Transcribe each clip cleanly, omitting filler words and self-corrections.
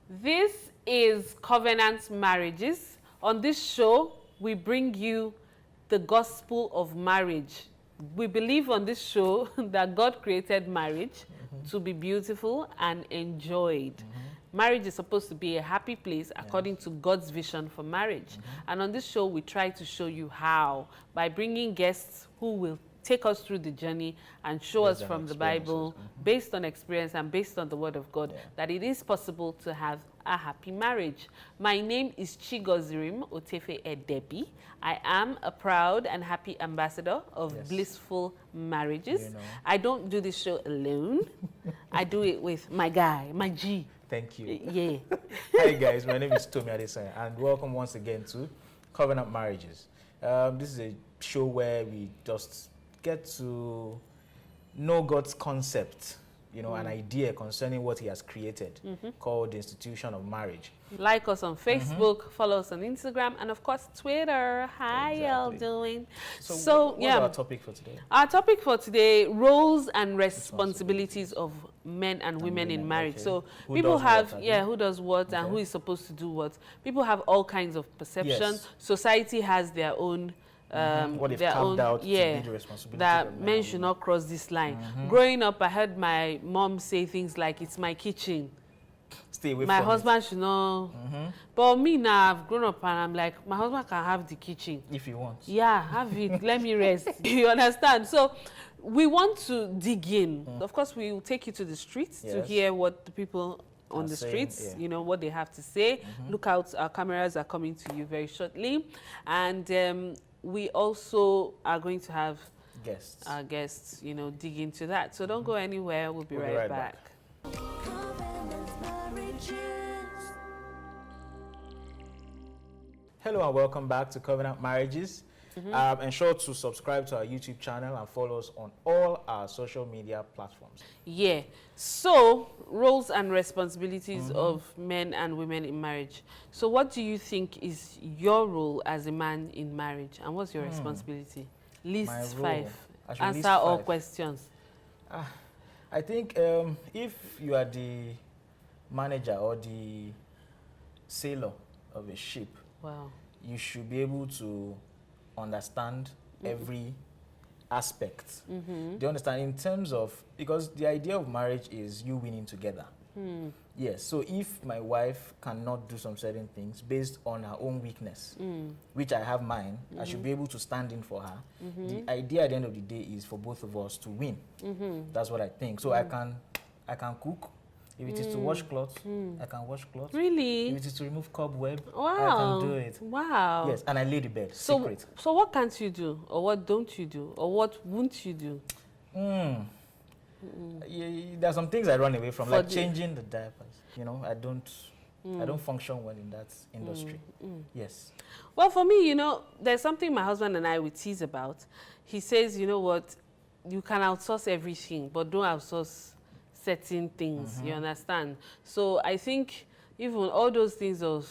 This is Covenant Marriages. On this show, we bring you the gospel of marriage. We believe on this show that God created marriage to be beautiful and enjoyed. Marriage is supposed to be a happy place according to God's vision for marriage. And on this show, we try to show you how by bringing guests who will take us through the journey and show us from the Bible, based on experience and based on the Word of God, that it is possible to have a happy marriage. My name is Chigozirim Otefe Edebi. I am a proud and happy ambassador of Blissful Marriages. You know. I don't do this show alone. I do it with my guy, my G. Thank you. Yeah. Hi guys, my name is Tomi Adesanya and welcome once again to Covenant Marriages. This is a show where we just get to know God's concept, you know, an idea concerning what He has created, called the institution of marriage. Like us on Facebook, follow us on Instagram, and of course Twitter. How y'all doing? So what's our topic for today? Our topic for today: roles and responsibilities of men and women in marriage. Okay. So who people have, who does what and who is supposed to do what. People have all kinds of perceptions. Society has their own. What they've carved out to be the responsibility that men should not cross this line. Growing up, I heard my mom say things like, "It's my kitchen. Stay away my from husband should not." But me now, I've grown up and I'm like, my husband can have the kitchen if he wants. Yeah, have it. Let me rest. You understand? So we want to dig in. Of course, we will take you to the streets to hear what the people on the streets, you know, what they have to say. Look out, our cameras are coming to you very shortly. And we also are going to have our guests, you know, dig into that. So don't go anywhere. We'll be right back. Hello and welcome back to Covenant Marriages. Ensure to subscribe to our YouTube channel and follow us on all our social media platforms. Yeah. So, roles and responsibilities of men and women in marriage. So, what do you think is your role as a man in marriage? And what's your responsibility? List 5. Answer all questions. I think if you are the manager or the sailor of a ship, you should be able to understand every aspect. Do you understand? In terms of, because the idea of marriage is you winning together. Yes, so if my wife cannot do some certain things based on her own weakness, which I have mine, I should be able to stand in for her. The idea at the end of the day is for both of us to win. That's what I think. So I can cook. If it is to wash clothes, I can wash clothes. Really? If it is to remove cobweb, wow. I can do it. Wow. Yes, and I lay the bed. Secret. So what can't you do? Or what don't you do? Or what won't you do? There are some things I run away from, like changing the diapers. You know, I don't function well in that industry. Yes. Well, for me, you know, there's something my husband and I would tease about. He says, you know what, you can outsource everything, but don't outsource certain things, you understand? So I think even all those things of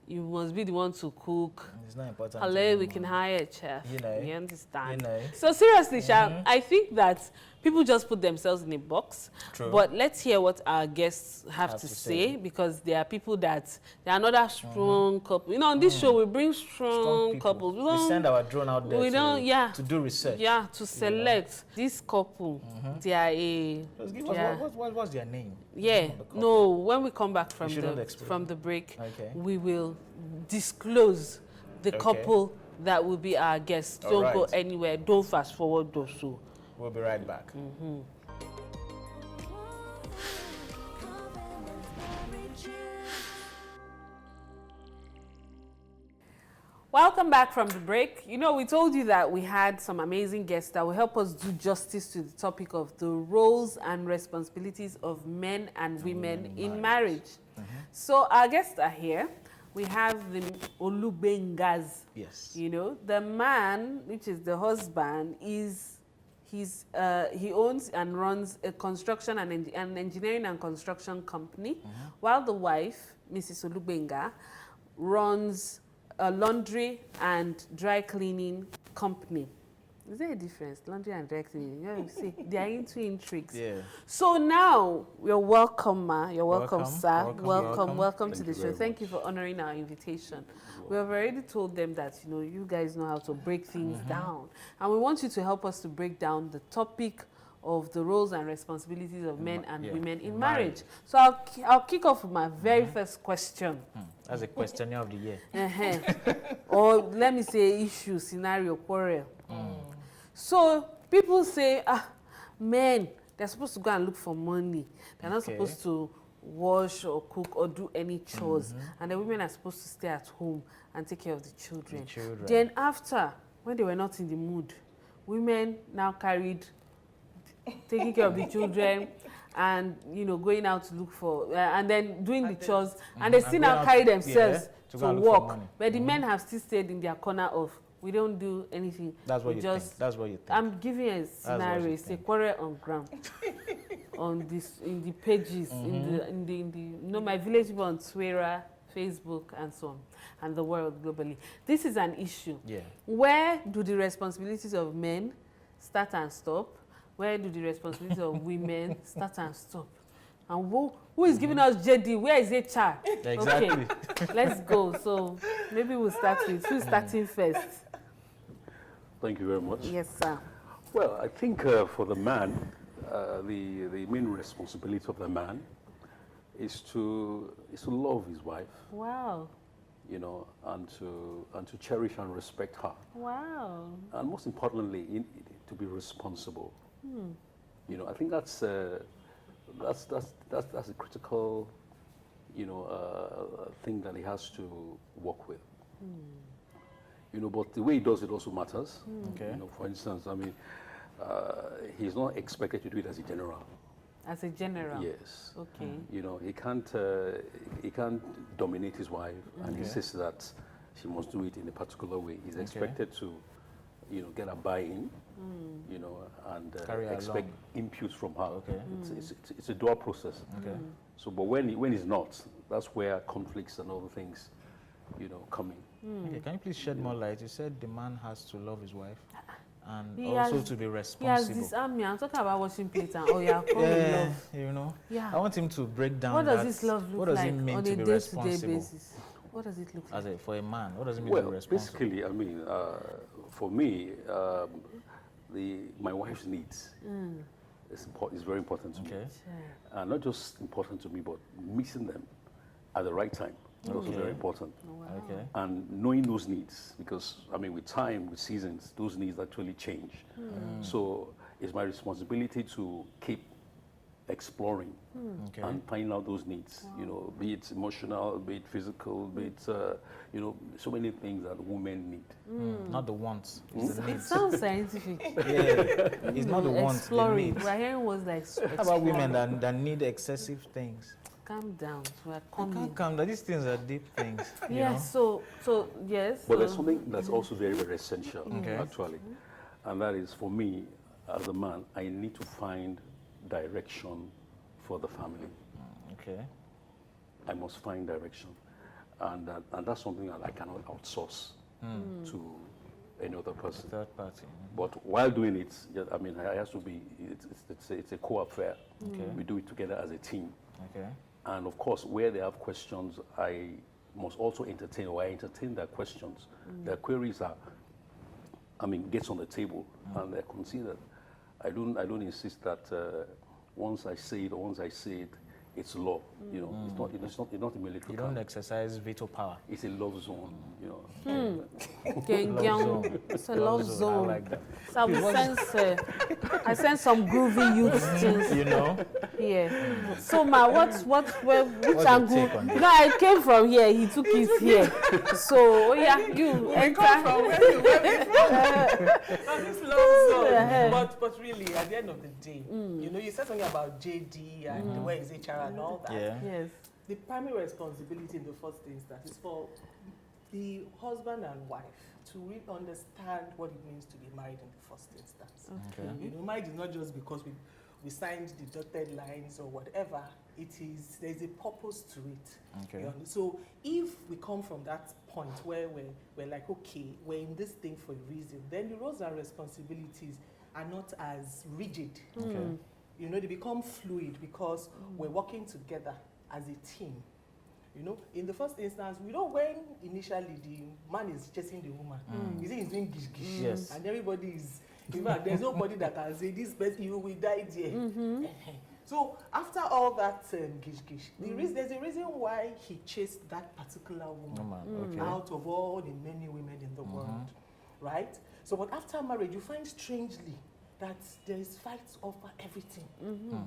you must be the one to cook. It's not important. Hello, we can hire a chef. You know. You understand? You know. So seriously, Sha, I think that people just put themselves in a box. True. But let's hear what our guests have to say, because there are people that they are another strong couple. You know, on this show we bring strong couples. We send our drone out there to do research. Yeah, to select this couple. They are a. What's their name? Yeah. No, when we come back from the break, we will disclose the couple that will be our guests. Don't go anywhere. Don't fast forward those. So we'll be right back. Welcome back from the break. You know, we told you that we had some amazing guests that will help us do justice to the topic of the roles and responsibilities of men and women in marriage. So our guests are here. We have the Olugbengas. Yes. You know, the man, which is the husband, he owns and runs a construction and an engineering and construction company, while the wife, Mrs. Olugbenga, runs a laundry and dry cleaning company. Is there a difference? Laundry and dry cleaning. You know, you see, they are into intrigues. Yeah. So now, you're welcome, ma. You're welcome, sir. Welcome to the show. Thank you for honoring our invitation. We have already told them that, you know, you guys know how to break things down. And we want you to help us to break down the topic of the roles and responsibilities of men and women in marriage. So I'll kick off with my very first question. That's a questionnaire of the year. Or let me say issue, scenario, quarrel. So people say, men, they're supposed to go and look for money. They're not supposed to wash or cook or do any chores. And the women are supposed to stay at home and take care of the children. Then after, when they were not in the mood, women now carried taking care of the children and, you know, going out to look for, and then doing the chores. And they still now carry themselves to work. But the men have still stayed in their corner of, we don't do anything. That's what you think. That's what you think. I'm giving a scenario. It's a quarrel on ground. On this, in the pages, in the you know, my village people on Twitter, Facebook, and so on, and the world globally. This is an issue. Where do the responsibilities of men start and stop? Where do the responsibilities of women start and stop? And who is giving us JD? Where is HR? Exactly. Okay, let's go. So maybe we'll start with who's starting first. Thank you very much. Yes, sir. Well, I think for the man, the main responsibility of the man is to love his wife. Wow. You know, and to cherish and respect her. Wow. And most importantly, to be responsible. You know, I think that's a critical, you know, thing that he has to work with. You know, but the way he does it also matters. You know, for instance, I mean, he's not expected to do it as a general. As a general? Yes. Okay. You know, he can't dominate his wife and insist that she must do it in a particular way. He's expected to, you know, get a buy-in, you know, and expect inputs from her. It's a dual process. So, but when he's not, that's where conflicts and other things, you know, come in. Can you please shed more light? You said the man has to love his wife and also to be responsible. He has disarmed me. I'm talking about washing plates and love. You know. I want him to break down. What does this love look like on a day-to-day basis? What does it look like? For a man, what does it mean to be responsible? Basically, I mean, for me, my wife's needs is very important to me. Not just important to me, but meeting them at the right time. It's also very important. And knowing those needs, because, I mean, with time, with seasons, those needs actually change. So it's my responsibility to keep exploring and finding out those needs, you know, be it emotional, be it physical, be it, you know, so many things that women need. Not the wants. It's the it sounds scientific. It's not the wants. Exploring. We're hearing words like how about women that need excessive things? Calm down. We're coming. Can't calm down. These things are deep things. Yes. So yes. But there's something that's also very, very essential, actually, and that is for me as a man, I need to find direction for the family. I must find direction, and that's something that I cannot outsource to any other person. Third party. But while doing it, I mean, it has to be. It's a co-affair. We do it together as a team. And of course, where they have questions, I must also entertain, or I entertain their questions. Their queries are, I mean, gets on the table and they're considered. I don't insist that once I say it or once I say it, it's law. You know, it's not a military. You don't exercise veto power. It's a love zone. You know. It's a love zone. I like that. So I sense some groovy youth things. You know. Yeah. So which angle? On No, I came from here. He took it here. So you enter. From where we from? This love zone. But really, at the end of the day, you know, you said something about JD and where is HR and all that. Yes. The primary responsibility in the first instance is for the husband and wife to really understand what it means to be married in the first instance. You know, marriage is not just because we signed the dotted lines or whatever, there's a purpose to it. Okay. So if we come from that point where we're like, okay, we're in this thing for a reason, then the roles and responsibilities are not as rigid. Okay. You know, they become fluid because we're working together as a team. You know, in the first instance, we know when initially the man is chasing the woman, you see he's doing gish gish, yes, and everybody is, in fact, there's nobody that can say this person, you will die there. So after all that gish gish, there's a reason why he chased that particular woman out of all the many women in the world, right? So, but after marriage, you find strangely that there is fights over everything.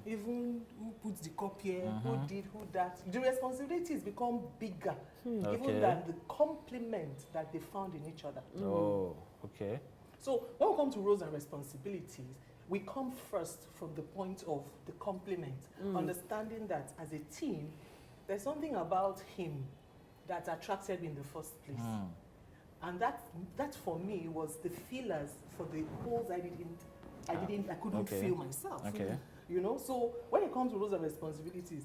Even who puts the cup here, who did, who that. The responsibilities become bigger, even than the compliment that they found in each other. Oh, okay. So when we come to roles and responsibilities, we come first from the point of the compliment, understanding that as a team, there's something about him that attracted me in the first place. And that for me was the feelers for the roles I couldn't feel myself. Okay. You know, so when it comes to roles and responsibilities,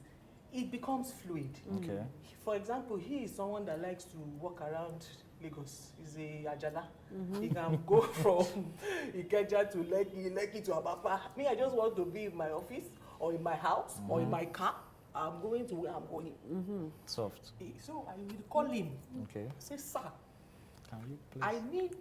it becomes fluid. Okay. For example, he is someone that likes to walk around Lagos. He's a Ajala. He can go from Ikeja to Lekki to Abapa. Me, I just want to be in my office or in my house or in my car. I'm going to where I'm going. Soft. So I will call him. Okay. Say, sir, can you please?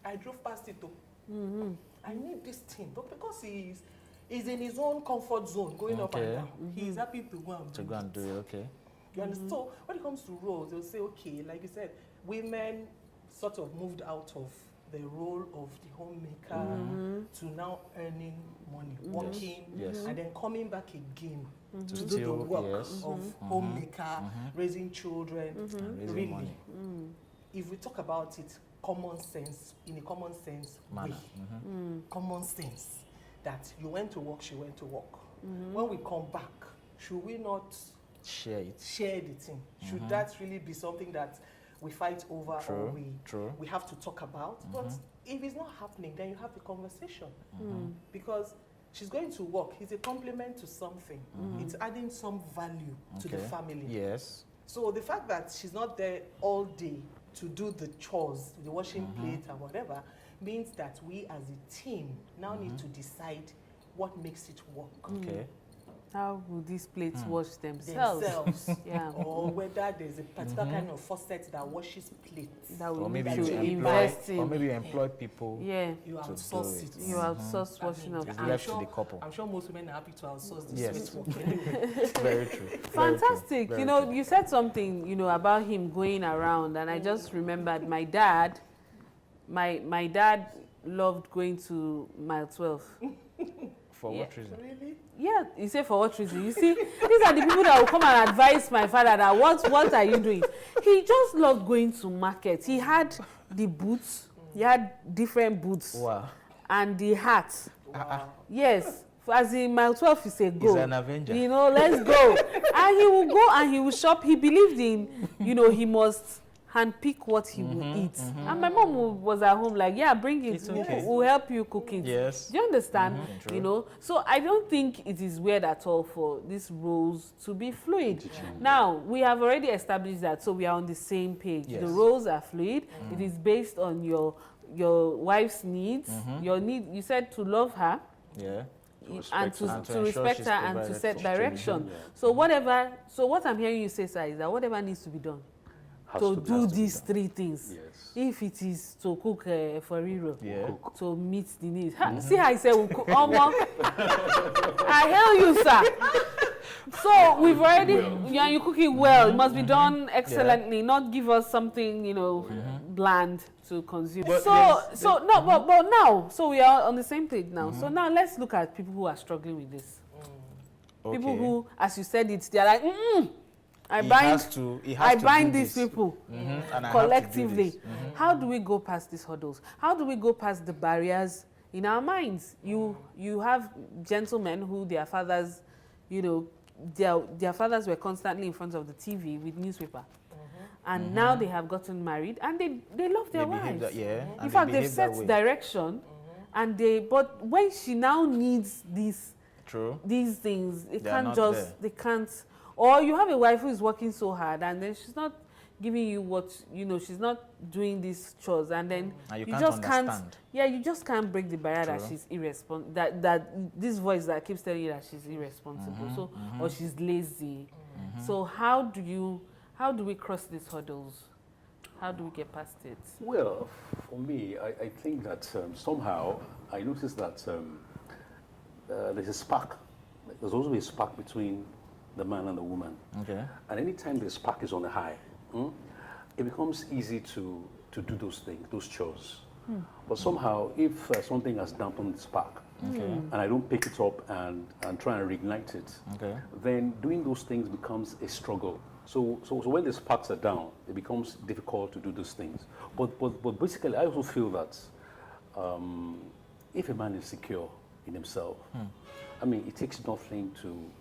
I drove past it too. I need this thing, but because he's in his own comfort zone, going up and down, he's happy to go and do it. Okay. You understand? So when it comes to roles, they'll say, okay, like you said, women sort of moved out of the role of the homemaker to now earning money, working, and then coming back again to do the work of homemaker, raising children, raising money. If we talk about it, common sense, in a common sense way. Common sense that you went to work, she went to work. When we come back, should we not share the thing? Should that really be something that we fight over or we have to talk about? But if it's not happening, then you have the conversation. Because she's going to work. It's a complement to something. It's adding some value to the family. Yes. So the fact that she's not there all day to do the chores, the washing plate and whatever, means that we as a team now need to decide what makes it work. Okay. How will these plates wash themselves? Yeah. Or whether there's a particular kind of faucet that washes plates. That we or maybe need to you invest in. Or maybe you employ people. Yeah. You outsource it. You outsource washing of It's left to the couple. I'm sure most women are happy to outsource this Yes. sweet work. Very true. Fantastic. Very you know, true. you said something, you know, about him going around, and I just remembered my dad. My dad loved going to mile 12. For what reason? Really? Yeah, you say for what reason? You see, these are the people that will come and advise my father that what are you doing? He just loved going to market. He had the boots. He had different boots. Wow. And the hat. Wow. Yes. As in mile 12 is a go. He's an Avenger. You know, let's go. And he will go and he will shop. He believed in, you know, he must handpick what he will eat. And my mom was at home like, yeah, bring it. It's okay. We'll help you cook it. Yes. Do you understand? True. You know, so I don't think it is weird at all for these roles to be fluid. Now, we have already established that, so we are on the same page. Yes. The roles are fluid. It is based on your wife's needs. Your need, you said to love her. Yeah. And to respect her and to set direction. Yeah. So what I'm hearing you say, sir, is that whatever needs to be done to do these three things. Yes. If it is to cook for Riro, to meet the needs. See how I say we'll cook. I hail you, sir. So we've already, you cook it well. It must be done excellently, not give us something, you know, bland to consume. But but now, so we are on the same page now. So now let's look at people who are struggling with this. People who, as you said it, they're like, I bind these people collectively. How do we go past these hurdles? How do we go past the barriers in our minds? You have gentlemen who their fathers, you know, their fathers were constantly in front of the TV with newspaper. And now they have gotten married and they love their wives. In fact, they've set direction. And but when she now needs this True. These things, they can't just, they can't, or you have a wife who is working so hard and then she's not giving you what, you know, she's not doing these chores, and then and you can't just understand. you just can't break the barrier that she's irresponsible, that this voice that keeps telling you that she's irresponsible, so or she's lazy. So how do we cross these hurdles? How do we get past it? Well, for me, I think that somehow I noticed that there's a spark. There's also a spark between the man and the woman. Okay. And anytime the spark is on the high, it becomes easy to do those things, those chores. But somehow, if something has dampened the spark, and I don't pick it up and try and reignite it, then doing those things becomes a struggle. So when the sparks are down, it becomes difficult to do those things. But basically, I also feel that if a man is secure in himself, I mean, it takes nothing to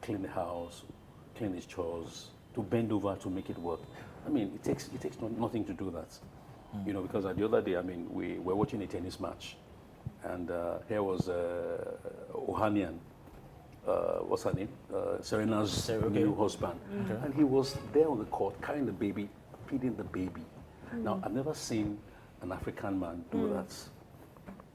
clean the house, clean his chores, to bend over to make it work. I mean, it takes nothing to do that. You know, because the other day, I mean, we were watching a tennis match, and here was Ohanian. What's her name? Serena's new husband. And he was there on the court carrying the baby, feeding the baby. Now, I've never seen an African man do that.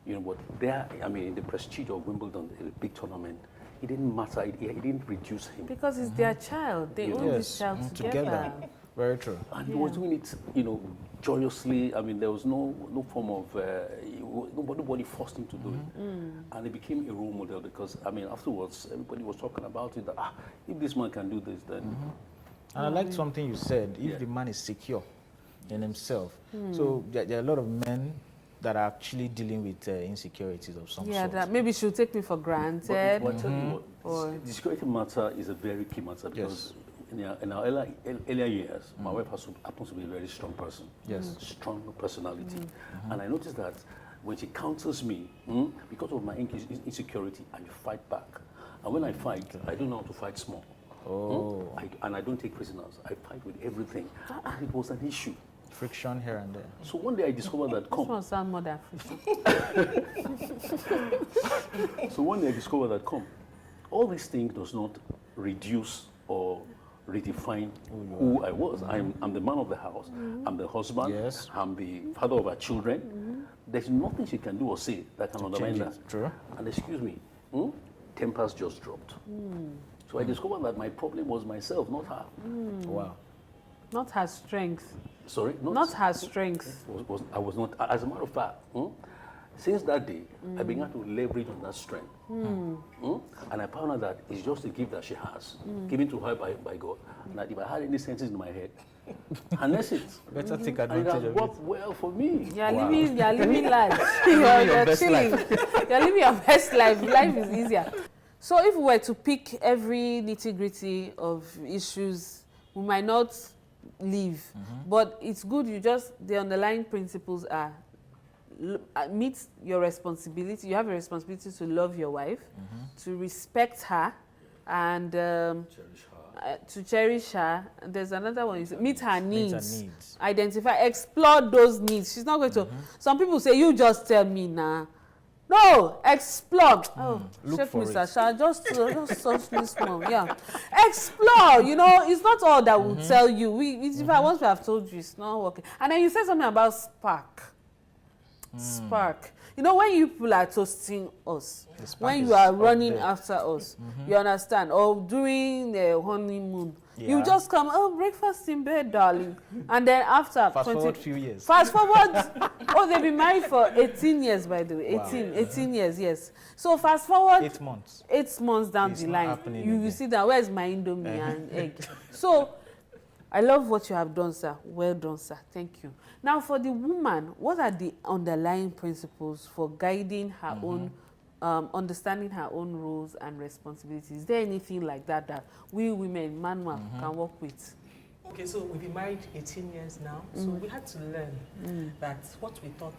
You know, but there, I mean, in the prestige of Wimbledon, a big tournament, it didn't matter, it didn't reduce him. Because it's their child. They own this child together. Very true. And he was doing it, you know, joyously. I mean, there was no form of, nobody forced him to do it. And it became a role model because, I mean, afterwards, everybody was talking about it, that, if this man can do this, then... And I liked something you said, if the man is secure in himself. So there are a lot of men that are actually dealing with insecurities of some sort. Yeah, that maybe she'll take me for granted. But tell you what, the security matter is a very key matter because in our earlier years, my wife happens to be a very strong person. Yes. Strong personality. And I noticed that when she counsels me, because of my insecurity, I fight back. And when I fight, I don't know how to fight small. And I don't take prisoners. I fight with everything. And it was an issue. Friction here and there. So one day I discovered that This one sound more than friction. So one day I discovered that all these things does not reduce or redefine who I was. I'm the man of the house. I'm the husband. Yes. I'm the father of our children. There's nothing she can do or say that can undermine that. True. And excuse me, tempers just dropped. So I discovered that my problem was myself, not her. Wow. Not her strength. Sorry? Not her strength. I was not. As a matter of fact, since that day, I began to leverage on that strength. And I found out that it's just a gift that she has, given to her by God. And that if I had any senses in my head, harness it. Better take And it advantage has of worked it. well for me. You're living large. You're chilling. You're living your best life. Life is easier. So if we were to pick every nitty-gritty of issues, we might not leave. But it's good the underlying principles are meet your responsibility. You have a responsibility to love your wife, to respect her, and to cherish her. And there's another one. Meet her needs. Identify, explore those needs. She's not going to. Some people say, "You just tell me now." No, explore. Look for Mr. it. Shah, just softly small. Yeah, explore. You know, it's not all that will tell you. Once we have told you, it's not working. And then you said something about spark. Spark. You know, when you people are toasting us, when you are running after us, you understand, or during the honeymoon, you just come, breakfast in bed, darling. And then after Fast forward few years. Fast forward. They've been married for 18 years, by the way. 18 years, yes. So fast forward 8 months. 8 months down the line, you see that where's my Indomie and egg. So I love what you have done, sir. Well done, sir. Thank you. Now, for the woman, what are the underlying principles for guiding her own, understanding her own roles and responsibilities? Is there anything like that we women, manual, can work with? Okay, so we've been married 18 years now, so we had to learn that what we thought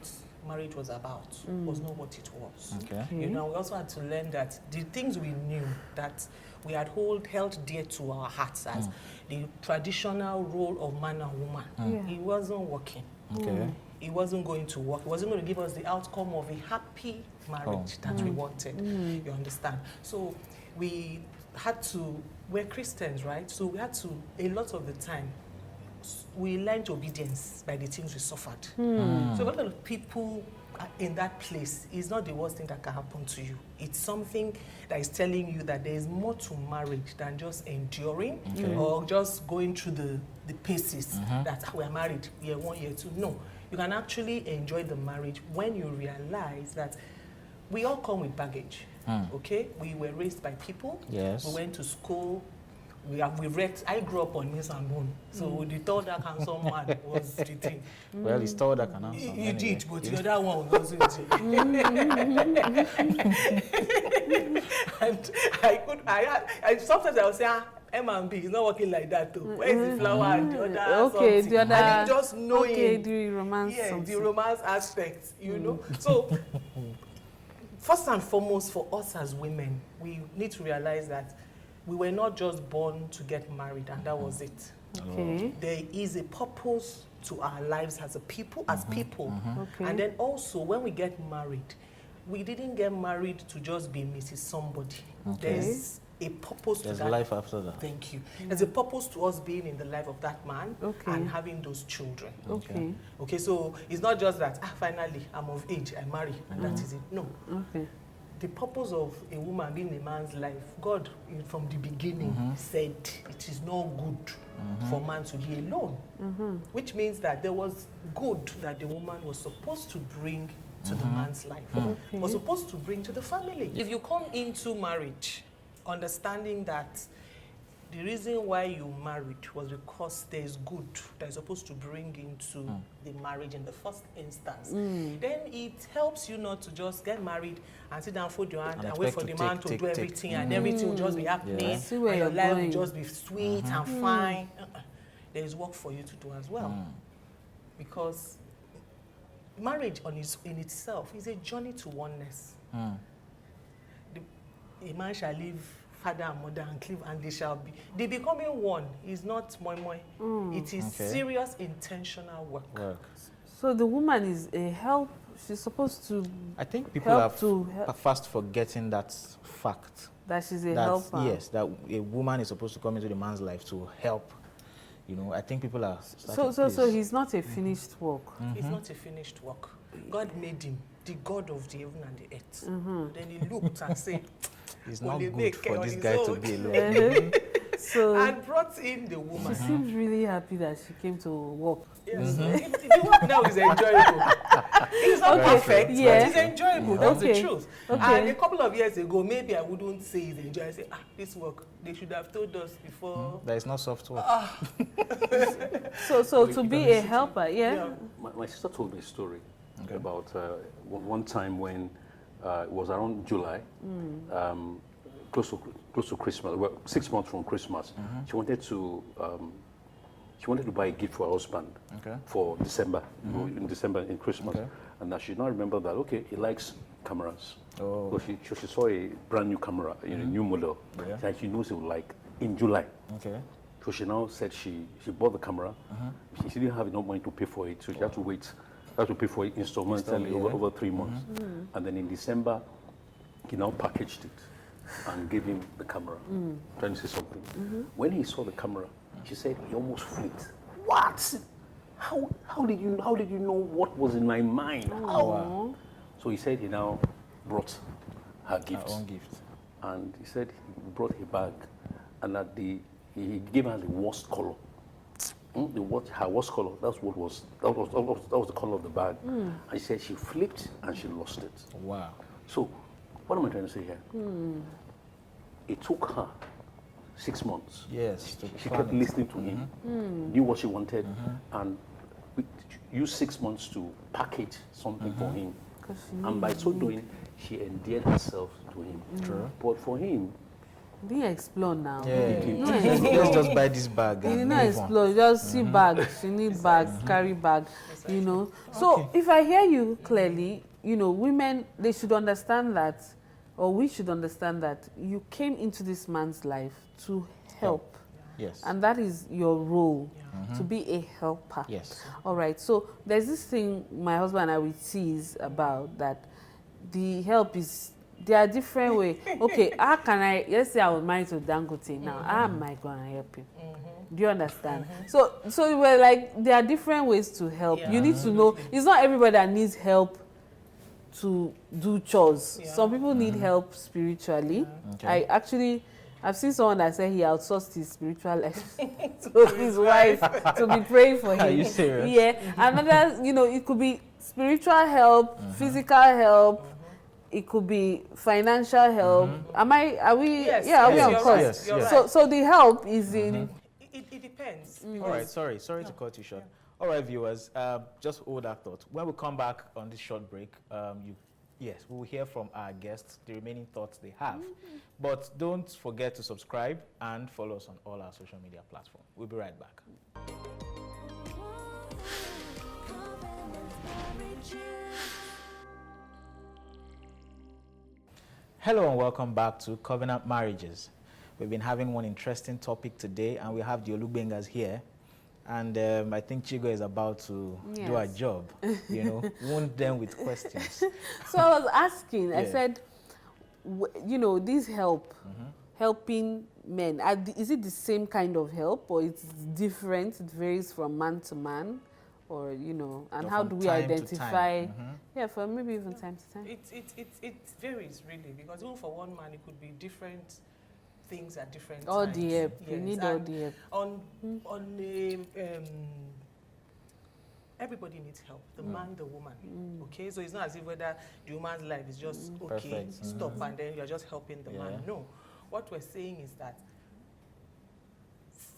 marriage was about was not what it was. Okay. You know, we also had to learn that the things we knew that we had held dear to our hearts as the traditional role of man and woman, it wasn't working. Okay. It wasn't going to work. It wasn't going to give us the outcome of a happy marriage that we wanted. You understand? So we're Christians, right? So we had to, a lot of the time, we learned obedience by the things we suffered. So a lot of people in that place is not the worst thing that can happen to you. It's something that is telling you that there is more to marriage than just enduring or just going through the paces that we're married, year 1, year 2. No, you can actually enjoy the marriage when you realize that we all come with baggage. Okay, we were raised by people. Yes. We went to school. I grew up on Nse and Dapo, so the third handsome man was the thing. Well, he's third handsome. He did, but the other one wasn't. And sometimes I would say, M&B is not working like that too. Where is the flower and the other okay, something? the other, and just knowing the romance, the romance aspect, you know. So first and foremost, for us as women, we need to realize that we were not just born to get married and that was it. Okay. There is a purpose to our lives as a people, Okay. And then also when we get married, we didn't get married to just be Mrs. Somebody. Okay. There's a purpose to that. There's life after that. Thank you. There's a purpose to us being in the life of that man and having those children. Okay. Okay, so it's not just that, finally, I'm of age, I marry, and that is it. No. Okay. The purpose of a woman being in a man's life, God, from the beginning, said it is not good for man to be alone. Which means that there was good that the woman was supposed to bring to the man's life, was supposed to bring to the family. If you come into marriage understanding that the reason why you married was because there is good that is supposed to bring into the marriage in the first instance, then it helps you not to just get married and sit down, fold your hand and wait for the man to do everything and everything will just be happening and your life will just be sweet and fine. There is work for you to do as well. Because marriage in itself is a journey to oneness. A man shall leave father and mother and cleave and they shall be. The becoming one is not moi moi. It is serious work. intentional work. So the woman is a help. She's supposed to. I think people are fast forgetting that fact. That she's a helper. Yes, that a woman is supposed to come into the man's life to help. You know, I think people are. So he's not a finished work. It's not a finished work. God made him the God of the heaven and the earth. Then he looked and said, it's not good for this guy to be alone. And brought in the woman. She seems really happy that she came to work. Yes. The work now is enjoyable. It's not perfect, but it's enjoyable. That's the truth. And a couple of years ago, maybe I wouldn't say it's enjoyable. I say, this work, they should have told us before. There is no soft work. So to be a helper, My sister told me a story about one time when it was around July, close to Christmas, well, 6 months from Christmas. She wanted to buy a gift for her husband for December, in Christmas, and now she now remember that he likes cameras. So she saw a brand new camera, a new model, that she knows he would like in July. So she now said she bought the camera. She didn't have enough money to pay for it, so she had to wait. Had to pay for it instrumentally over 3 months. And then in December, he now packaged it and gave him the camera. Trying to say something. When he saw the camera, she said he almost flipped. What? How did you know what was in my mind? How? So he said he now brought her gift. Her own gift. And he said he brought a bag, and that he gave her the worst color. Her worst color, that was the color of the bag. And she said she flipped and she lost it. Wow. So what am I trying to say here? It took her 6 months. Yes. She kept listening to him, knew what she wanted, and used 6 months to package something for him. And by so doing, she endeared herself to him. True. But for him, he didn't explore now. Let's just buy this bag. He did not explore. Just see bag. She needs bag, carry bag. You know. So if I hear you clearly, women, they should understand that, or we should understand that you came into this man's life to help. Yes. And that is your role, to be a helper. Yes. All right. So there's this thing my husband and I will tease about, that the help is, there are different ways. Okay, how can I, let's say I was married to Dangote now, how am I going to help him? Do you understand? So we're like, there are different ways to help. You need to know, it's not everybody that needs help to do chores. Some people need help spiritually. Okay. I've seen someone that said he outsourced his spiritual life to his wife to be praying for him. Are you serious? Yeah. Another, it could be spiritual help, physical help. It could be financial help. Are we? Yes. Yeah, are we on course? Yes. So the help is in. It depends. All right. Sorry to cut you short. All right, viewers. Just hold that thought. When we come back on this short break, we will hear from our guests the remaining thoughts they have. But don't forget to subscribe and follow us on all our social media platforms. We'll be right back. Hello and welcome back to Covenant Marriages. We've been having one interesting topic today, and we have the Olugbengas here. And I think Chigo is about to do a job, wound them with questions. So I was asking, I said, this help, helping men, is it the same kind of help, or it's different? It varies from man to man, or and how do we identify? Yeah, for maybe even time to time. It varies really, because even for one man it could be different things at different all times. The help. You need all the help. Everybody needs help, the man, the woman. Okay, so it's not as if whether the woman's life is just stop and then you're just helping the man. No, what we're saying is that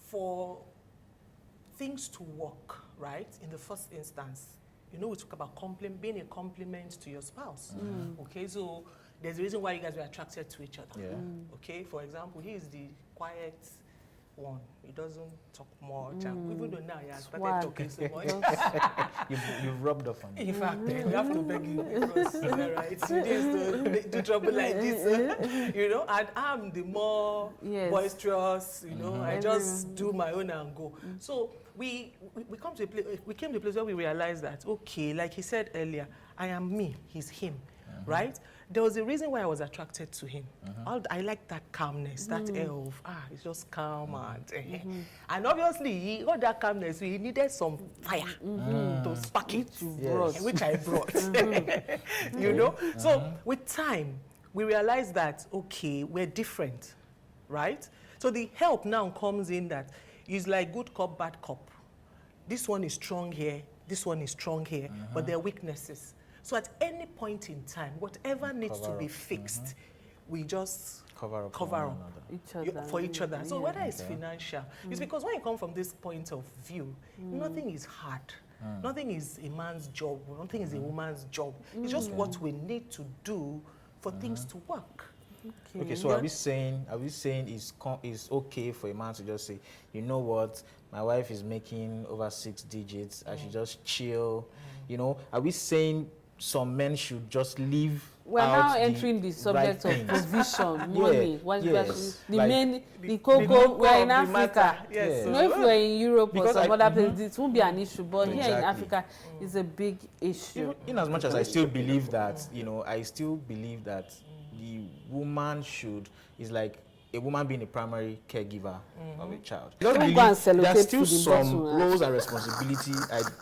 for things to work, right, in the first instance, we talk about being a complement to your spouse. Okay, so there's a reason why you guys were attracted to each other. Okay, for example, he is the quiet one. He doesn't talk much. And even though now he has started talking so much. You've rubbed off on him. In fact, we have to beg you because, right, you need to do trouble like this, and I'm the more boisterous, I just do my own and go. So we came to a place where we realized that, okay, like he said earlier, I am me, he's him, right? There was a reason why I was attracted to him. I like that calmness, that air of, it's just calm and obviously he got that calmness, so he needed some fire to spark it, which I brought, So with time, we realized that, okay, we're different, right? So the help now comes in that it's like good cop, bad cop. This one is strong here, this one is strong here, but there are weaknesses. So at any point in time, whatever needs to be fixed, we just cover up for each other. So whether it's financial, it's because when you come from this point of view, nothing is hard. Nothing is a man's job. Nothing is a woman's job. It's just what we need to do for things to work. Okay, so are we saying it's okay for a man to just say, you know what, my wife is making over 6 digits, I should just chill, Are we saying some men should just leave? We're now entering the subject of provision, money. The cocoa, we're in Africa. If we're in Europe or some other place, it won't be an issue. But here in Africa, it's a big issue. In as much as I still believe that, the woman is like a woman being a primary caregiver of a child. There's still some roles and responsibility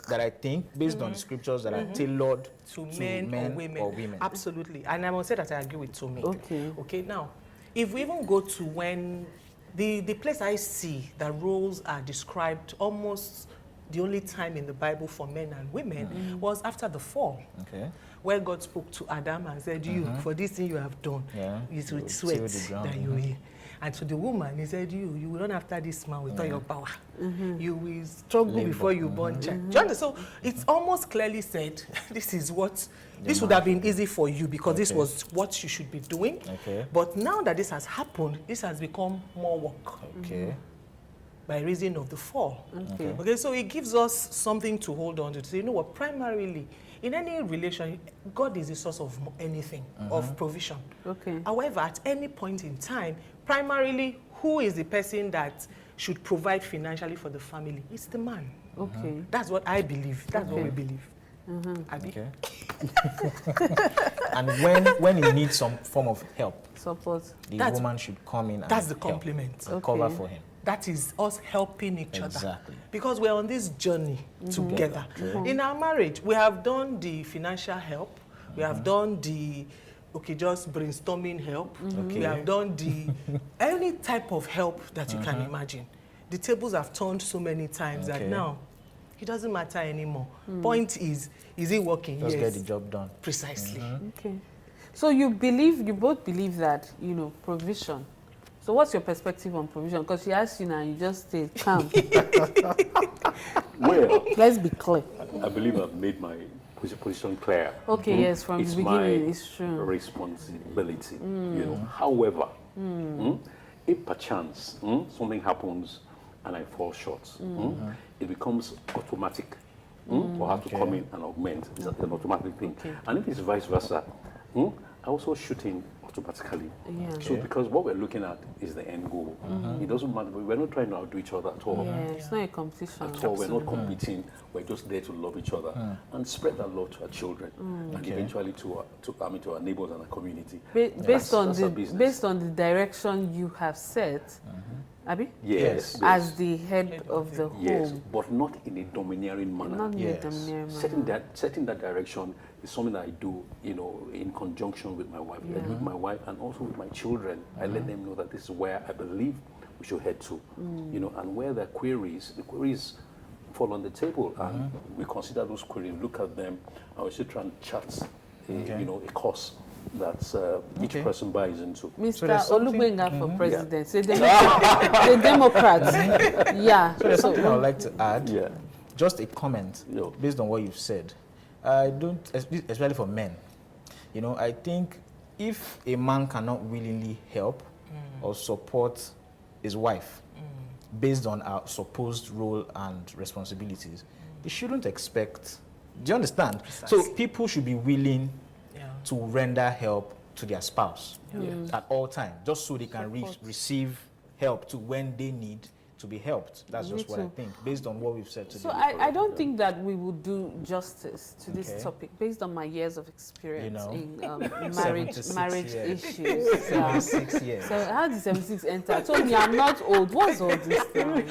that I think, based on the scriptures, that are tailored to men or women. Absolutely. And I must say that I agree with Tomi. Okay, now, if we even go to when the place I see that roles are described almost the only time in the Bible for men and women was after the fall. Okay. Where God spoke to Adam and said, for this thing you have done, it's with sweat that you will. And to the woman, he said, you will run after this man with all your power. You will struggle before you born child. So it's almost clearly said, this would have been easy for you because this was what you should be doing. But now that this has happened, this has become more work. By reason of the fall. Okay, so it gives us something to hold on to. So you know what, primarily, in any relation, God is the source of anything, of provision. However, at any point in time, primarily, who is the person that should provide financially for the family? It's the man. That's what I believe. That's what we believe. Okay. And when you need some form of help, support, the woman should come in and that's the compliment. and cover for him. That is us helping each other. Exactly. Because we're on this journey together. In our marriage, we have done the financial help. We have done the, just brainstorming help. We have done the, any type of help that you can imagine. The tables have turned so many times that now, it doesn't matter anymore. Point is it working? Just yes. get the job done. Precisely. Okay. So you both believe that, provision. So what's your perspective on provision? Because she asked you now, you just stay calm. Well, let's be clear. I believe I've made my position clear. Okay, yes, from the beginning, it's true. Responsibility. However, if perchance something happens and I fall short, it becomes automatic for her to come in and augment. It's an automatic thing. And if it's vice versa, I also shoot in automatically. So because what we're looking at is the end goal. It doesn't matter. We're not trying to outdo each other at all. It's not a competition. At all. We're not competing. We're just there to love each other and spread that love to our children and eventually to our neighbors and our community. Based on the direction you have set, Abi? Yes. As the head of the home. Yes, but not in a domineering manner. Not in a domineering manner. Setting that direction is something that I do, in conjunction with my wife, and also with my children. I let them know that this is where I believe we should head to, and where the queries fall on the table, and we consider those queries, look at them, and we should try and chart, a course that each person buys into. Mr. Olugbenga for president, the Democrats. So there's something I would like to add. Just a comment based on what you've said. I don't, especially for men, I think if a man cannot willingly help or support his wife based on our supposed role and responsibilities, he shouldn't expect. Do you understand? Precisely. So people should be willing to render help to their spouse at all times, just so they can receive help to when they need to be helped. That's just what I think, based on what we've said today. So I don't think that we would do justice to this topic, based on my years of experience in marriage issues. 76 years. So how did 76 enter? I told me I'm not old. What's all this now?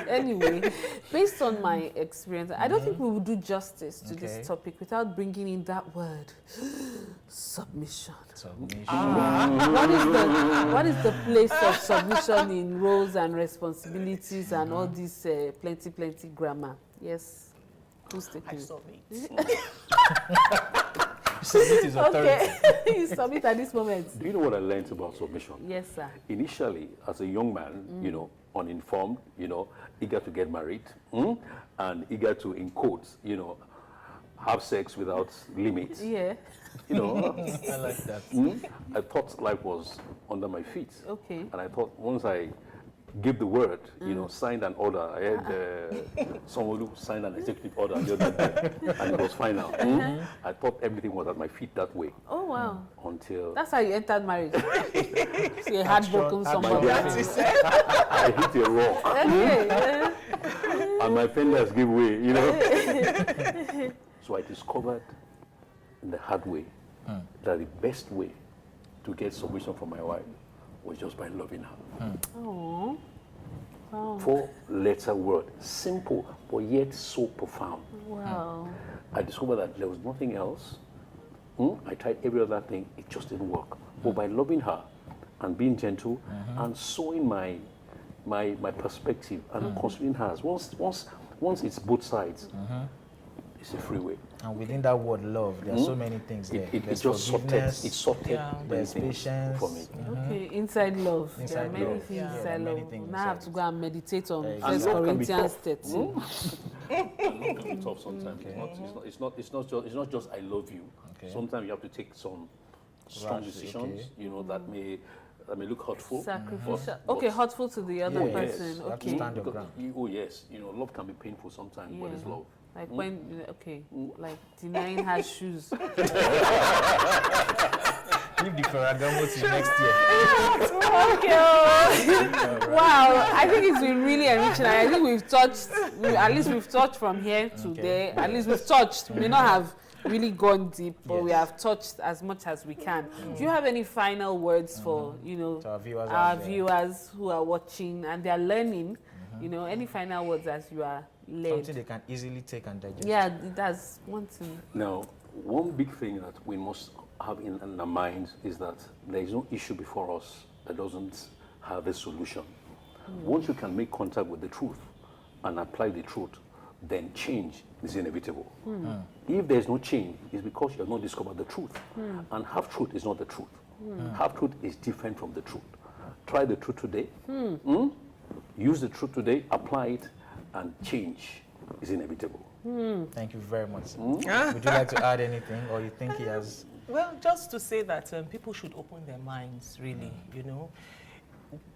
Anyway, based on my experience, I don't think we would do justice to this topic without bringing in that word, submission. What is the place of submission in roles and responsibilities and all this plenty grammar? Yes. Who's taking I it? submit. Submit his authority. Okay. You submit at this moment. Do you know what I learned about submission? Yes, sir. Initially, as a young man, uninformed, eager to get married, and eager to, in quotes, have sex without limits. Yeah. I like that. I thought life was under my feet. Okay. And I thought once I gave the word, signed an order. I had someone who signed an executive order the other day, and it was final. I thought everything was at my feet that way. Oh, wow. Until... That's how you entered marriage. So you had broken somebody. I hit a rock. Okay. And my fingers give way, So I discovered the hard way that the best way to get submission from my wife was just by loving her. Oh, wow. 4-letter word, simple but yet so profound. Wow. I discovered that there was nothing else. I tried every other thing, it just didn't work. But by loving her and being gentle and showing my perspective and considering hers, once it's both sides, it's a freeway. And within that word love, there are so many things there. It just sorted there's patience for me. Okay, inside love. Inside there are many love. things Yeah. inside Many love. things Now I have inside. to go and meditate on And 1 love can be Corinthians tough. 13. It can be tough sometimes. It's not just I love you. Okay. Sometimes you have to take some strong Rash, decisions, that may look hurtful. Sacrificial. but- Okay, hurtful to the other Yes. person. You have to Okay. stand your Because ground. yes, love can be painful sometimes, but it's love. Like when, like denying her shoes. Leave the Ferragamo till next year. Okay. Wow, I think it's been really enriching. I think we've touched, at least we've touched from here to there. At least we've touched. We may not have really gone deep, but we have touched as much as we can. Do you have any final words for, you know, our viewers who are watching and they're learning? You know, any final words as you are led? Something they can easily take and digest. Yeah, that's one thing. Now, one big thing that we must have in our minds is that there is no issue before us that doesn't have a solution. Once you can make contact with the truth and apply the truth, then change is inevitable. If there's no change, it's because you have not discovered the truth. And half-truth is not the truth. Half-truth is different from the truth. Try the truth today. Use the truth today, apply it, and change is inevitable. Thank you very much. Would you like to add anything, or you think he has? Well, just to say that people should open their minds, really, you know.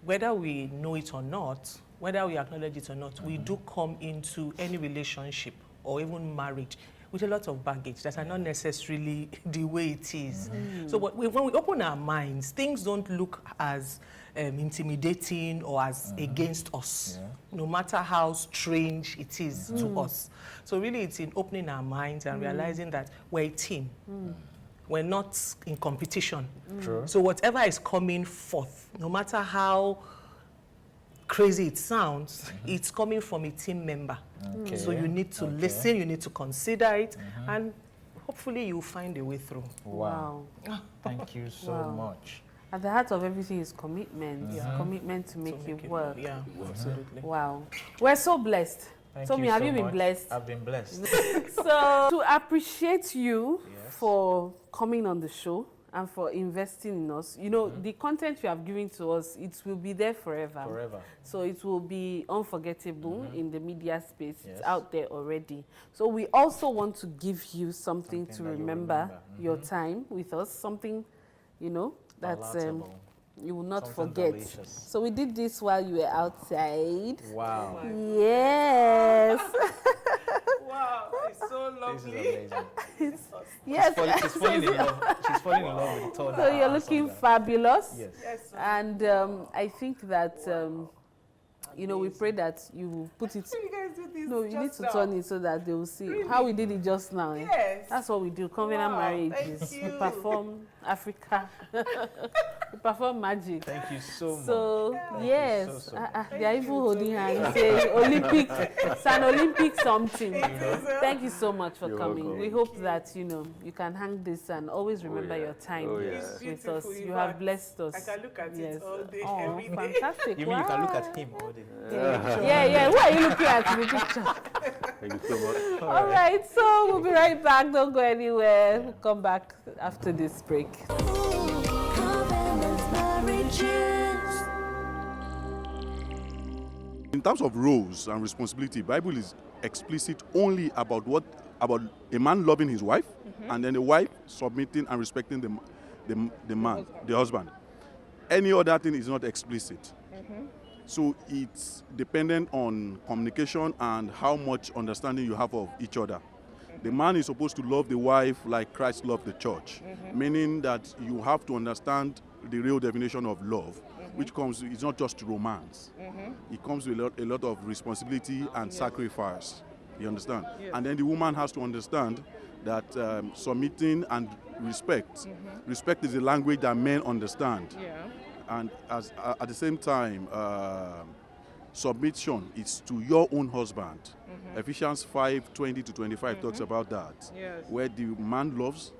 Whether we know it or not, whether we acknowledge it or not, we do come into any relationship or even marriage with a lot of baggage that are not necessarily the way it is. So when we open our minds, things don't look as intimidating or as against us, no matter how strange it is to us. So really it's in opening our minds and realizing that we're a team. We're not in competition. So whatever is coming forth, no matter how crazy it sounds, it's coming from a team member. So you need to listen, you need to consider it, and hopefully you'll find a way through. Wow. Thank you so much. At the heart of everything is commitment. Commitment to make it work. Yeah, absolutely. Wow. We're so blessed. Thank you have so you been much. blessed? I've been blessed. So to appreciate you for coming on the show and for investing in us, you know, the content you have given to us, it will be there forever. So it will be unforgettable in the media space. It's out there already. So we also want to give you something to remember your time with us, something, you know, that's you will not forget. Delicious. So we did this while you were outside. Wow. Yes. Wow, it's so lovely. This is amazing. Yes. She's falling in love. She's falling in love with the tone. So you're looking fabulous. Yes. And I think that, you know, we pray that you put it. You guys do this. No, you need to turn it so that they will see how we did it just now. Yes. That's what we do. Covenant marriages. We perform Africa. We perform magic. Thank you so much. So yes, so they are even holding hands. Say Olympic, it's an Olympic something. Thank you so much for coming. welcome. We hope that you can hang this and always remember your time with us. You have blessed us. I can look at it all day, Oh, every day. fantastic! You mean you can look at him all day? Yeah. Why are you looking at the picture? Thank you so much. All right, so we'll be right back. Don't go anywhere. We'll come back after this break. In terms of roles and responsibility, Bible is explicit only about a man loving his wife, and then the wife submitting and respecting the man, the husband. Any other thing is not explicit. So it's dependent on communication and how much understanding you have of each other. The man is supposed to love the wife like Christ loved the church, meaning that you have to understand the real definition of love, which comes, it's not just romance. It comes with a lot of responsibility and sacrifice. You understand? And then the woman has to understand that submitting and respect. Respect is a language that men understand. And at the same time, submission is to your own husband. Ephesians 5:20-25 talks about that, where the man loves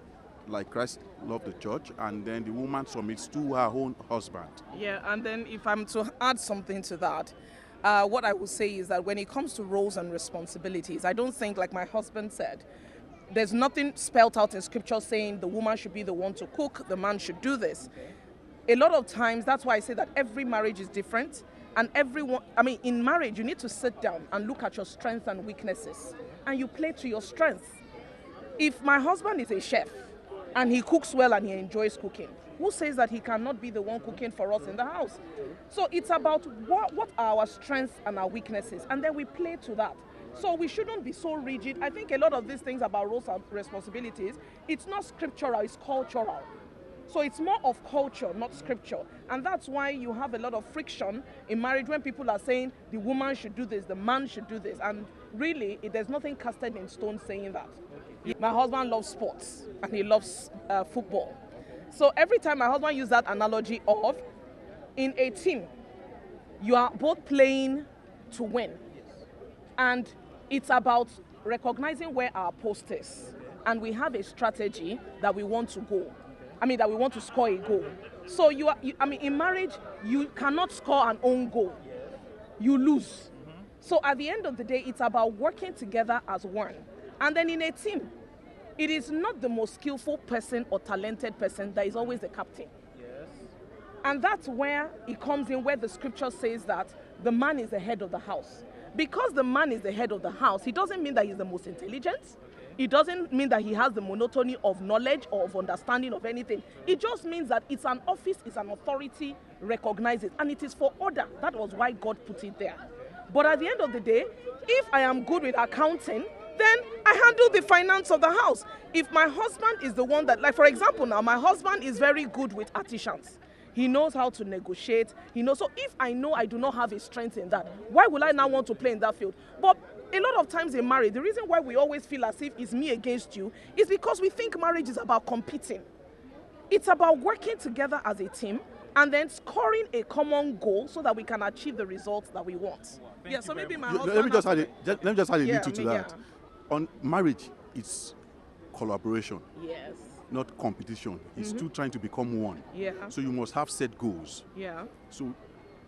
like Christ loved the church, and then the woman submits to her own husband. Yeah, and then if I'm to add something to that, what I would say is that when it comes to roles and responsibilities, I don't think, like my husband said, there's nothing spelled out in scripture saying the woman should be the one to cook, the man should do this. A lot of times, that's why I say that every marriage is different, and in marriage, you need to sit down and look at your strengths and weaknesses, and you play to your strengths. If my husband is a chef, and he cooks well and he enjoys cooking, who says that he cannot be the one cooking for us in the house? So it's about what are our strengths and our weaknesses, and then we play to that. So we shouldn't be so rigid. I think a lot of these things about roles and responsibilities, it's not scriptural, it's cultural. So it's more of culture, not scripture. And that's why you have a lot of friction in marriage when people are saying the woman should do this, the man should do this. And really, there's nothing casted in stone saying that. My husband loves sports and he loves football. So every time my husband uses that analogy of, in a team, you are both playing to win. And it's about recognizing where our post is. And we have a strategy that we want to go. That we want to score a goal. So in marriage, you cannot score an own goal. You lose. So at the end of the day, it's about working together as one. And then in a team, it is not the most skillful person or talented person that is always the captain. Yes. And that's where it comes in, where the scripture says that the man is the head of the house. Because the man is the head of the house, it doesn't mean that he's the most intelligent. It doesn't mean that he has the monotony of knowledge or of understanding of anything. It just means that it's an office, it's an authority, recognize it. And it is for order. That was why God put it there. But at the end of the day, if I am good with accounting, then I handle the finance of the house. If my husband is the one that, like for example now, my husband is very good with artisans. He knows how to negotiate. So if I know I do not have a strength in that, why will I now want to play in that field? But a lot of times in marriage, the reason why we always feel as if it's me against you is because we think marriage is about competing. It's about working together as a team and then scoring a common goal so that we can achieve the results that we want. Yeah, so maybe my husband... Let me just add a little to that. On marriage, it's collaboration. Yes. Not competition. It's two trying to become one. Yeah. So you must have set goals. Yeah. So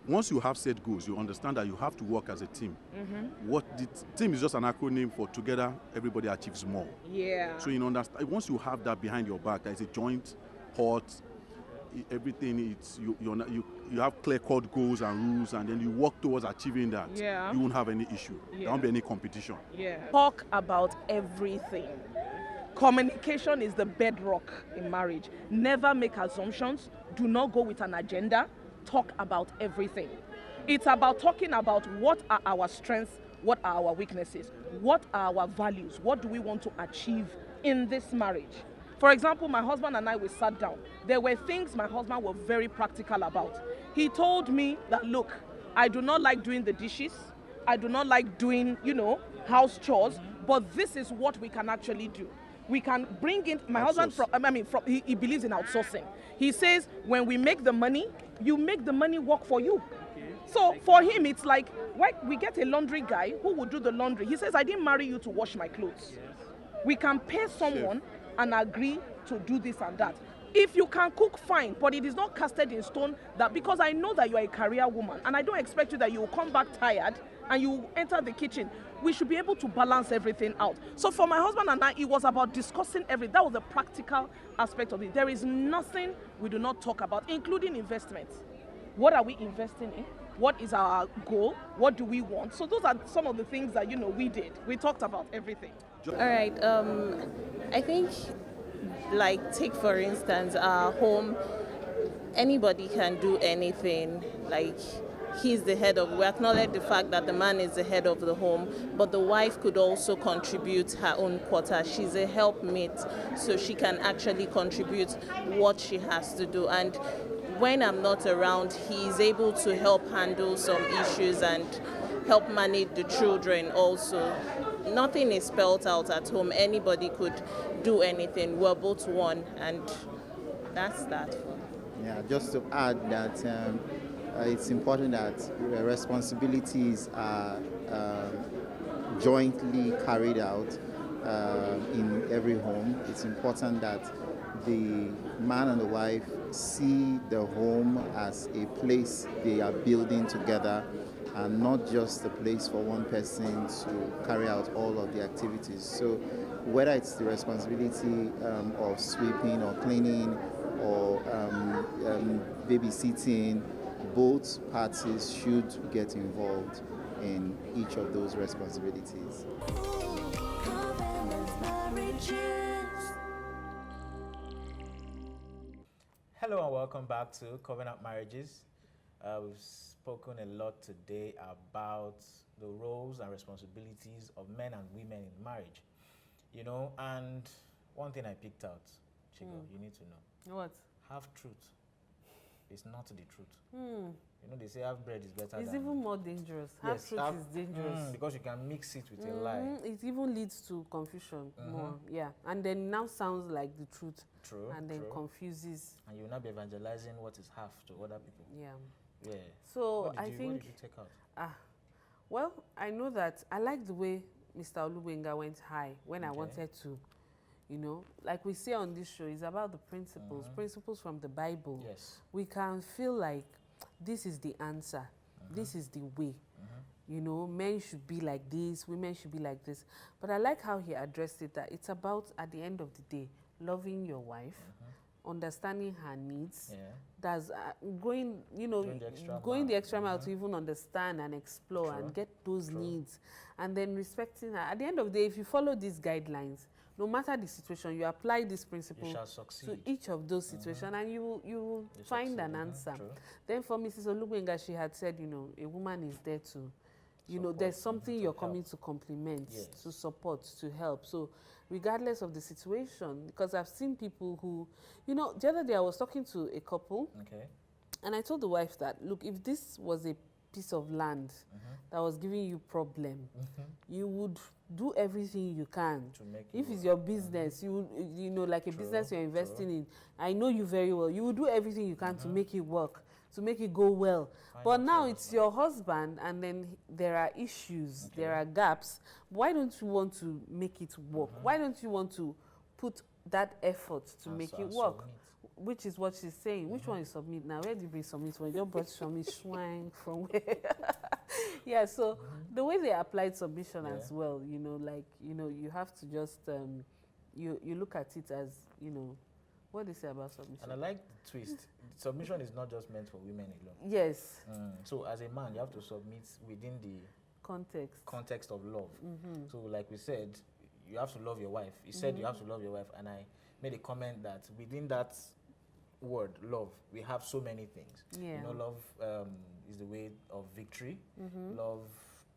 once you have set goals, you understand that you have to work as a team. What the team is just an acronym for together, everybody achieves more. Yeah. So you understand, once you have that behind your back, there's a joint, heart, everything. You have clear-cut goals and rules, and then you work towards achieving that. Yeah. You won't have any issue. There won't be any competition. Yeah. Talk about everything. Communication is the bedrock in marriage. Never make assumptions. Do not go with an agenda. Talk about everything. It's about talking about what are our strengths, what are our weaknesses, what are our values, what do we want to achieve in this marriage. For example, my husband and I, we sat down. There were things my husband was very practical about. He told me that, look, I do not like doing the dishes. I do not like doing, house chores, but this is what we can actually do. We can bring in, my husband, he believes in outsourcing. He says, when we make the money, you make the money work for you. Okay. So for him, it's like, we get a laundry guy who will do the laundry. He says, I didn't marry you to wash my clothes. Yes. We can pay someone and agree to do this and that. If you can cook, fine, but it is not casted in stone that, because I know that you are a career woman and I don't expect you that you will come back tired and you enter the kitchen. We should be able to balance everything out. So for my husband and I, it was about discussing everything. That was the practical aspect of it. There is nothing we do not talk about, including investments. What are we investing in? What is our goal? What do we want? So those are some of the things that, we did. We talked about everything. All right. I think, take for instance, our home, anybody can do anything. He's the head of, we acknowledge the fact that the man is the head of the home, but the wife could also contribute her own quota. She's a helpmate, so she can actually contribute what she has to do. And when I'm not around, he's able to help handle some issues and help manage the children also. Nothing is spelled out at home. Anybody could do anything. We're both one, and that's that. Yeah, just to add that it's important that responsibilities are jointly carried out in every home. It's important that the man and the wife see the home as a place they are building together and not just a place for one person to carry out all of the activities. So whether it's the responsibility of sweeping or cleaning or babysitting, both parties should get involved in each of those responsibilities. Hello and welcome back to Covenant Marriages. We've spoken a lot today about the roles and responsibilities of men and women in marriage. And one thing I picked out, Chigo, you need to know. What? half truth is not the truth. You know, they say half bread is better it's than... even more dangerous. Half truth is dangerous. Because you can mix it with a lie. It even leads to confusion more. Yeah. And then now sounds like the truth. True. And then confuses. And you will not be evangelizing what is half to other people. Yeah. Yeah. So What did you take out? Well, I know that I like the way Mr. Olugbenga went high when I wanted to, you know, like we say on this show, it's about the principles, principles from the Bible. Yes. We can feel like this is the answer, this is the way. You know, men should be like this, women should be like this. But I like how he addressed it, that it's about, at the end of the day, loving your wife, understanding her needs. That's going, you know, going the extra mile to even understand and explore and get those needs, and then respecting her. At the end of the day, if you follow these guidelines, no matter the situation, you apply this principle to each of those situations, and you will find an answer. Then for Mrs. Olugbenga, she had said, you know, a woman is there to, you know, there's something you're coming to complement, to support, to help. So regardless of the situation, because I've seen people who, you know, the other day I was talking to a couple, and I told the wife that, look, if this was a piece of land that was giving you problem, you would do everything you can to make it. If it's your business, you know, like a business you're investing in, I know you very well, you will do everything you can to make it work, to make it go well. But now it's your husband, and then there are issues, there are gaps. Why don't you want to make it work? Why don't you want to put that effort to make it work? Submit. Which is what she's saying. Which one is submit now? Where did you bring submit from? You brought submit swine from where? Yeah, so the way they applied submission as well, you know, like, you know, you have to just, you look at it as, you know, what they say about submission. And I like the twist. Submission is not just meant for women alone. Yes. So as a man, you have to submit within the context of love. So like we said, you have to love your wife. You said you have to love your wife, and I made a comment that within that word, love, we have so many things. You know, love is the way of victory. Love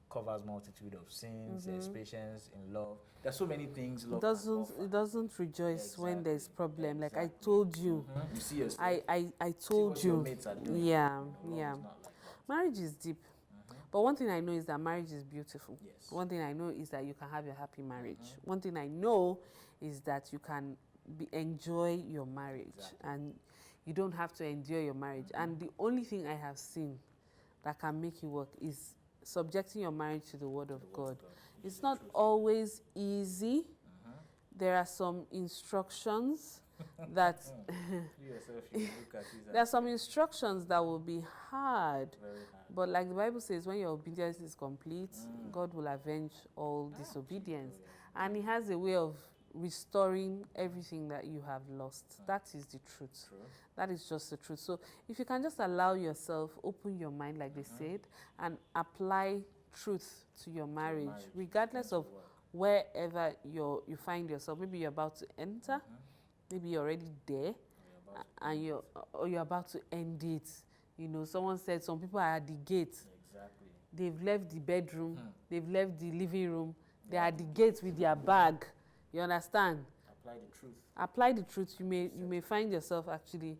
covers multitude of sins. There's patience in love. There's so many things. Love it doesn't rejoice when there's problem. Like I told you, you see yourself. I told you. Yeah. Like Marriage is deep. But one thing I know is that marriage is beautiful. One thing I know is that you can have a happy marriage. One thing I know is that you can enjoy your marriage, and you don't have to endure your marriage. And the only thing I have seen that can make it work is subjecting your marriage to the word of God. It's not always easy. There are some instructions that there are some instructions that will be hard. But like the Bible says, when your obedience is complete, God will avenge all disobedience. And he has a way of restoring everything that you have lost. That is the truth. That is just the truth. So if you can just allow yourself, open your mind, like they said, and apply truth to your marriage, regardless of wherever you find yourself. Maybe you're about to enter, maybe you're already there, and you're about to end it. You know, someone said some people are at the gate. They've left the bedroom, they've left the living room, they're at the gate with their bag. You understand? Apply the truth. Apply the truth. You may find yourself actually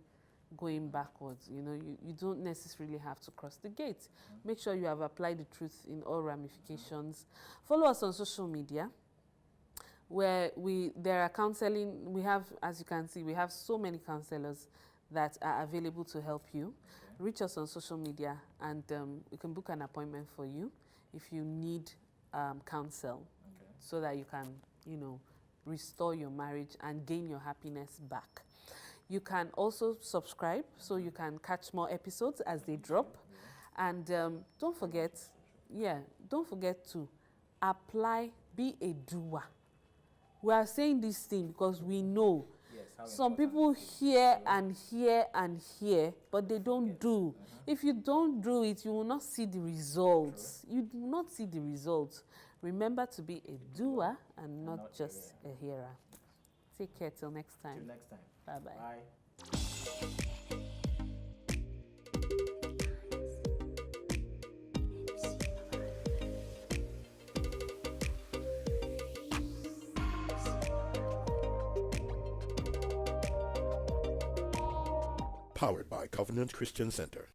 going backwards. You know, you don't necessarily have to cross the gate. Make sure you have applied the truth in all ramifications. Follow us on social media, where there are counseling. We have, as you can see, we have so many counselors that are available to help you. Reach us on social media, and we can book an appointment for you if you need counsel, so that you can, you know, restore your marriage and gain your happiness back. You can also subscribe so you can catch more episodes as they drop. And don't forget to apply, be a doer. We are saying this thing because we know some people hear and hear and hear, but they don't do. If you don't do it, you will not see the results. You do not see the results. Remember to be a doer and not just a hearer. Take care till next time. Till next time. Bye-bye. Bye. Powered by Covenant Christian Center.